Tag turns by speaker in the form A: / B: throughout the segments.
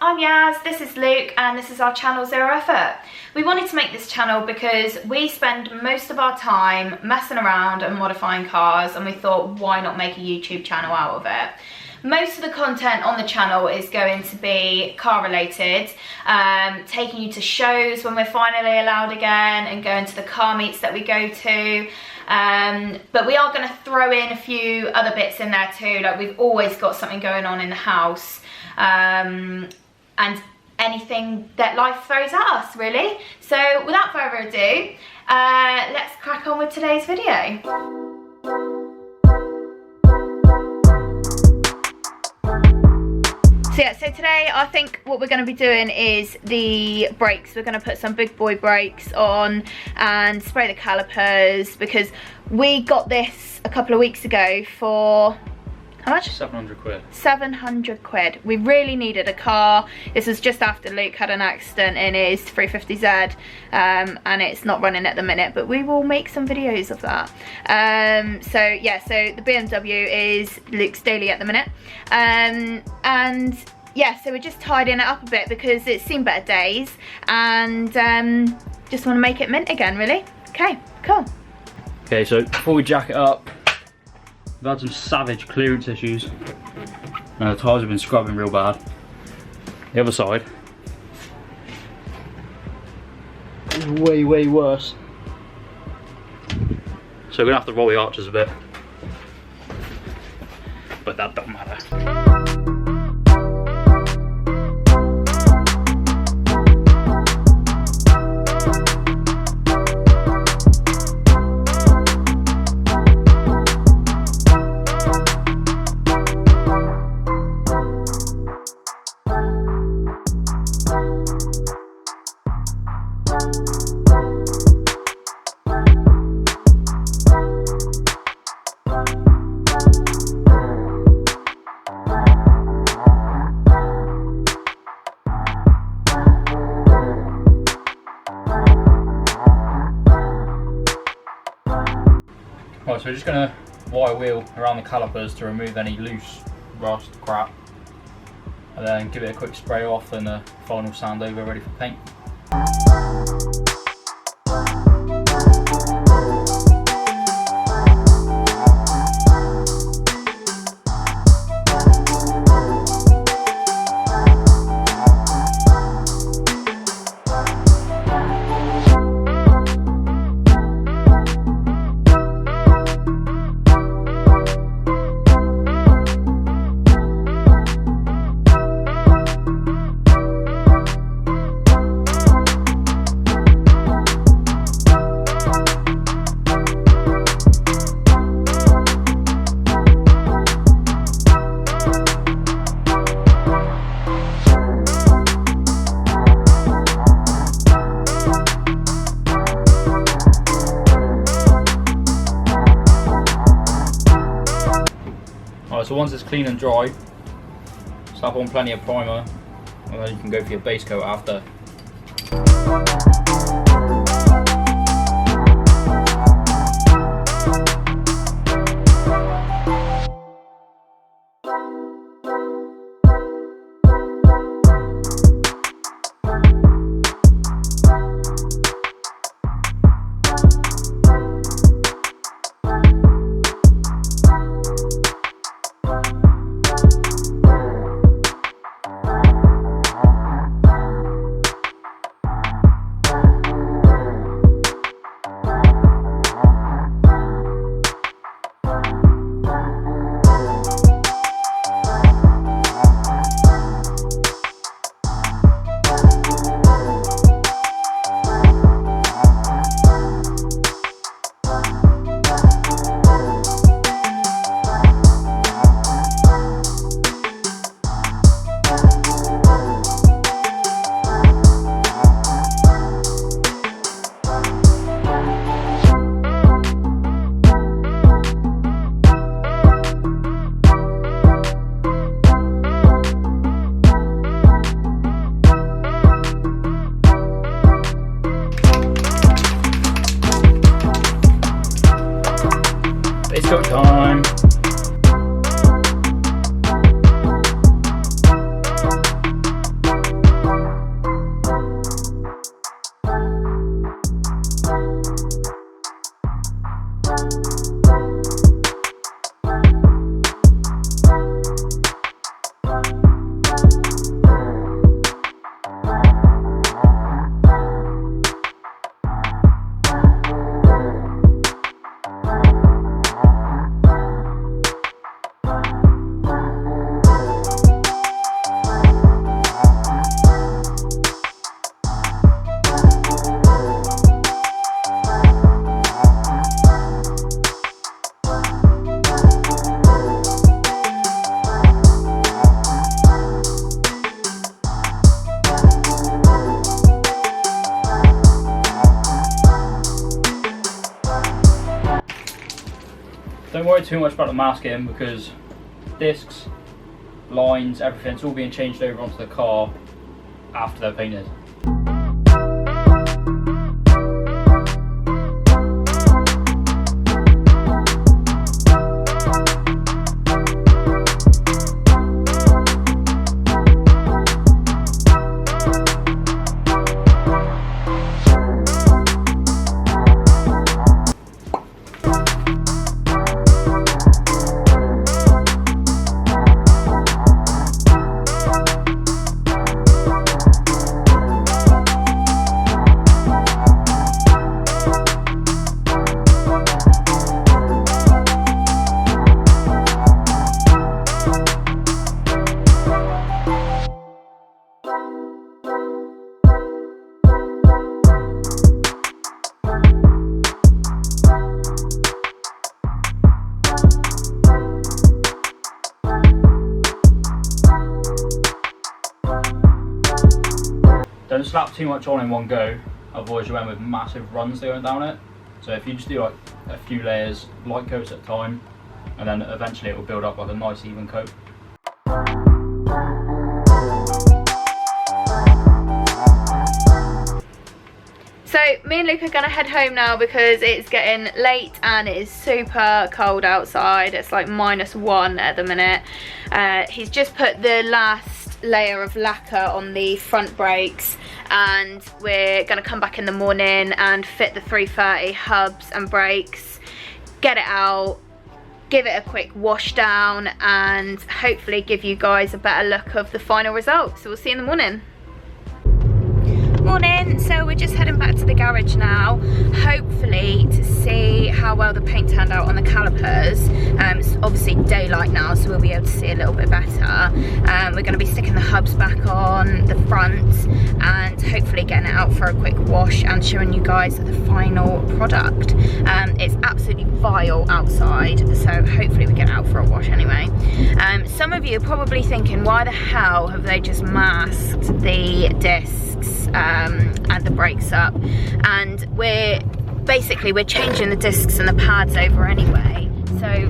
A: I'm Yaz, this is Luke, and this is our channel Zero Effort. We wanted to make this channel because we spend most of our time messing around and modifying cars, and we thought, why not make a YouTube channel out of it? Most of the content on the channel is going to be car related, taking you to shows when we're finally allowed again, and going to the car meets that we go to. But we are going to throw in a few other bits in there too, like we've always got something going on in the house, and anything that life throws at us, really. So without further ado, let's crack on with today's video. So today I think what we're going to be doing is the brakes. We're going to put some big boy brakes on and spray the calipers, because we got this a couple of weeks ago for, how much?
B: 700 quid.
A: 700 quid. We really needed a car. This was just after Luke had an accident in his 350Z, and it's not running at the minute, but we will make some videos of that. So yeah, so the BMW is Luke's daily at the minute, and yeah, so we're just tidying it up a bit because it's seen better days, and just want to make it mint again, really. Okay, cool.
B: Okay, so before we jack it up, we've had some savage clearance issues. The tyres have been scrubbing real bad. The other side is way, way worse. So we're gonna have to roll the arches a bit, but that don't matter. Right, so we're just going to wire wheel around the calipers to remove any loose rust crap, and then give it a quick spray off and a final sand over ready for paint. So once it's clean and dry, slap on plenty of primer, and then you can go for your base coat after. Don't worry too much about the masking because discs, lines, everything's all being changed over onto the car after they're painted. Don't slap too much on in one go, otherwise you end with massive runs going down it. So if you just do like a few layers, light coats at a time, and then eventually it will build up like a nice even coat.
A: So me and Luke are gonna head home now because it's getting late and it is super cold outside. It's like -1 at the minute. He's just put the last layer of lacquer on the front brakes and we're gonna come back in the morning and fit the 330 hubs and brakes, get it out, give it a quick wash down and hopefully give you guys a better look of the final result. So we'll see you in the morning. Morning, so we're just heading back to the garage now, hopefully to see how well the paint turned out on the calipers. It's obviously daylight now, so we'll be able to see a little bit better. We're going to be sticking the hubs back on the front and hopefully getting it out for a quick wash and showing you guys the final product. It's absolutely vile outside, so hopefully we get it out for a wash anyway. Some of you are probably thinking, why the hell have they just masked the discs and the brakes up? And we're changing the discs and the pads over anyway, so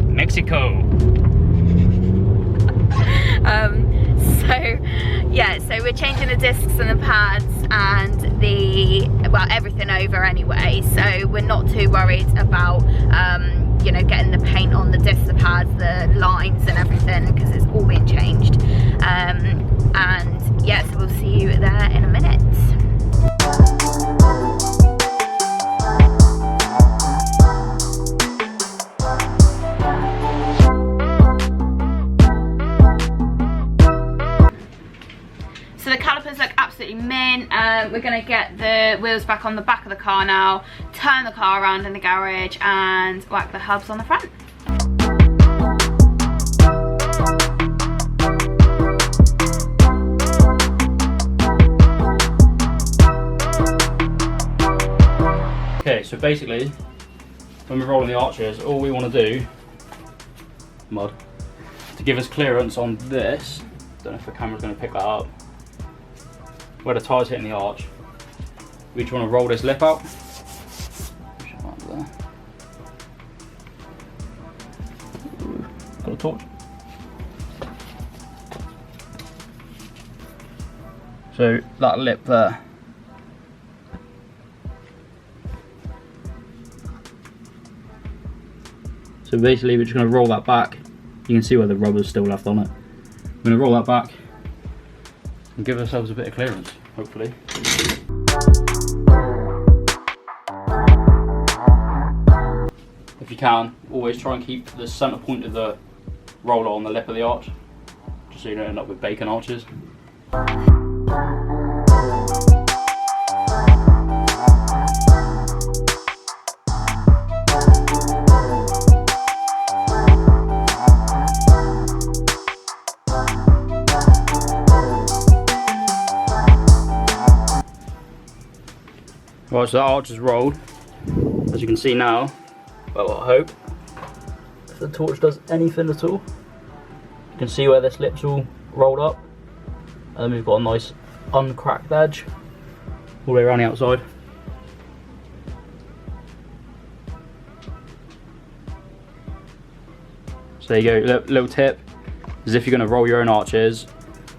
B: Mexico.
A: So we're changing the discs and the pads and everything over anyway, so we're not too worried about you know, getting the paint on the discs, the pads, the lines and everything, because it's all being changed. And yeah, so we'll see you there in a minute. So the calipers look absolutely mint. We're gonna get the wheels back on the back of the car now, turn the car around in the garage and whack the hubs on the front.
B: Okay, so basically, when we're rolling the arches, all we want to do, mud, to give us clearance on this, don't know if the camera's going to pick that up, where the tyre's hitting the arch, we just want to roll this lip out. Got a torch. So that lip there. So basically we're just going to roll that back. You can see where the rubber's still left on it. We're going to roll that back and give ourselves a bit of clearance, hopefully. If you can, always try and keep the centre point of the roller on the lip of the arch, just so you don't end up with bacon arches. Right, so that arch is rolled, as you can see now. Well, I hope, if the torch does anything at all, you can see where this lip's all rolled up, and then we've got a nice uncracked edge all the way around the outside. there you go. Little tip is if you're going to roll your own arches,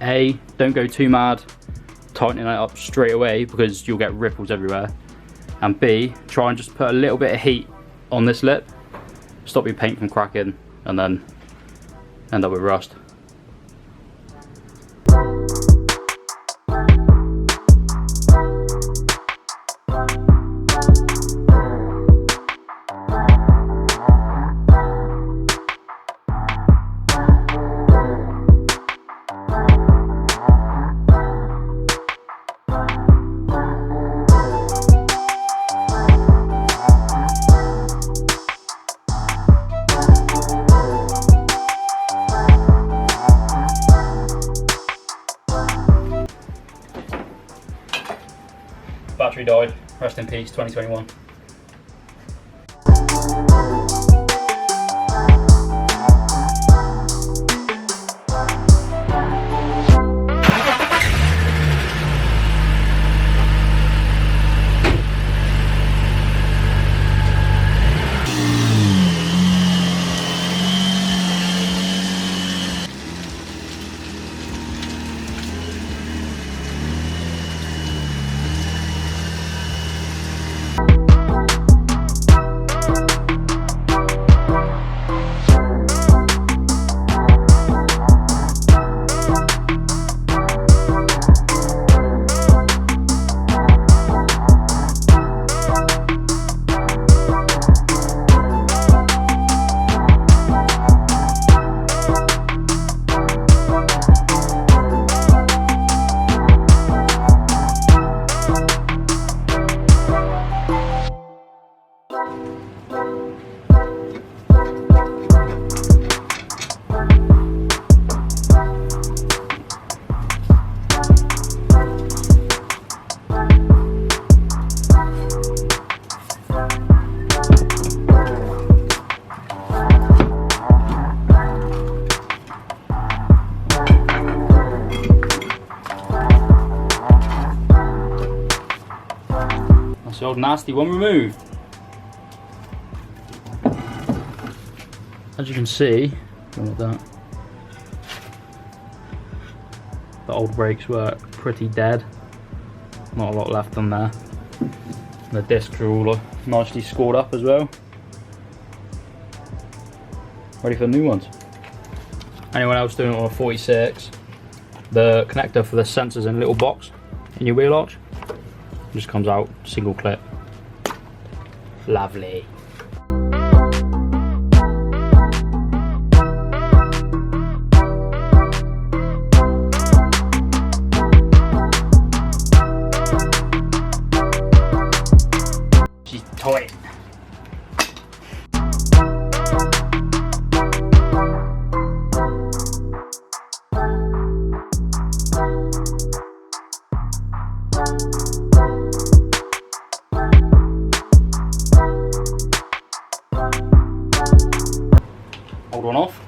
B: A, don't go too mad tightening it up straight away because you'll get ripples everywhere, and B, try and just put a little bit of heat on this lip, stop your paint from cracking, and then end up with rust. Battery died, rest in peace, 2021. That's the old nasty one removed. As you can see, like that, the old brakes were pretty dead. Not a lot left on there. The discs are all nicely scored up as well. Ready for new ones. Anyone else doing it on a 46, the connector for the sensors in a little box in your wheel arch just comes out single clip. Lovely. She's tight. Hold one off.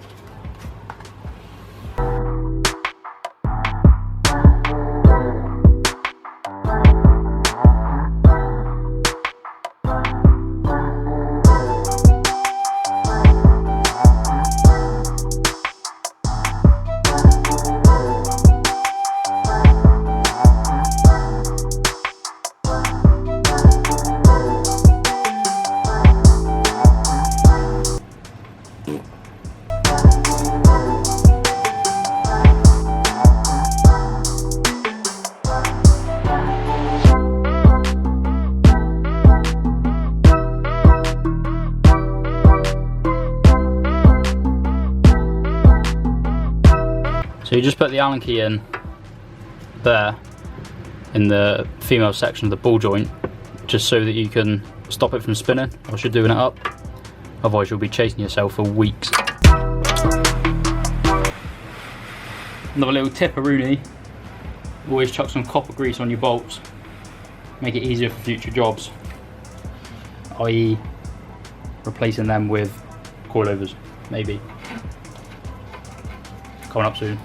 B: So you just put the Allen key in there in the female section of the ball joint, just so that you can stop it from spinning whilst you're doing it up. Otherwise you'll be chasing yourself for weeks. Another little tip, Rooney, always chuck some copper grease on your bolts. Make it easier for future jobs, i.e. replacing them with coilovers, maybe. Coming up soon.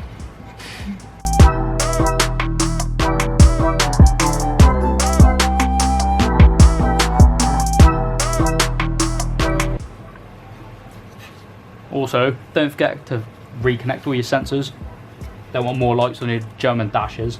B: Also, don't forget to reconnect all your sensors. Don't want more lights on your German dashes.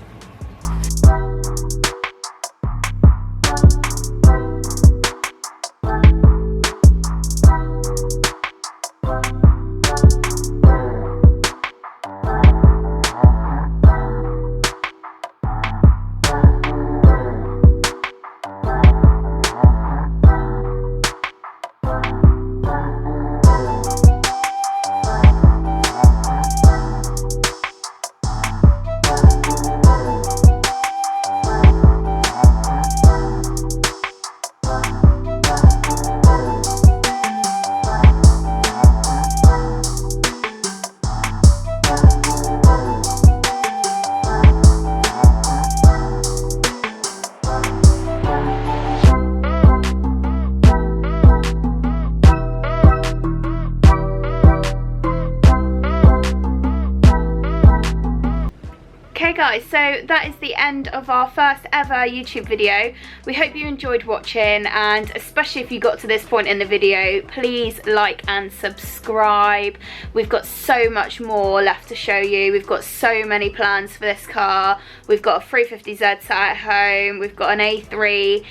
A: Okay guys, so that is the end of our first ever YouTube video. We hope you enjoyed watching, and especially if you got to this point in the video, please like and subscribe. We've got so much more left to show you. We've got so many plans for this car. We've got a 350Z sat at home. We've got an A3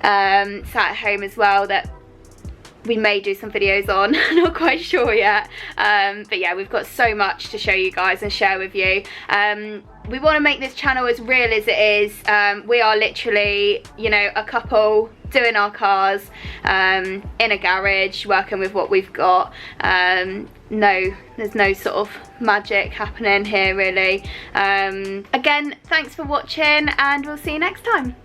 A: sat at home as well that we may do some videos on. Not quite sure yet, but yeah, we've got so much to show you guys and share with you. We want to make this channel as real as it is. We are literally, you know, a couple doing our cars in a garage, working with what we've got. No, there's no sort of magic happening here really. Again, thanks for watching, and we'll see you next time.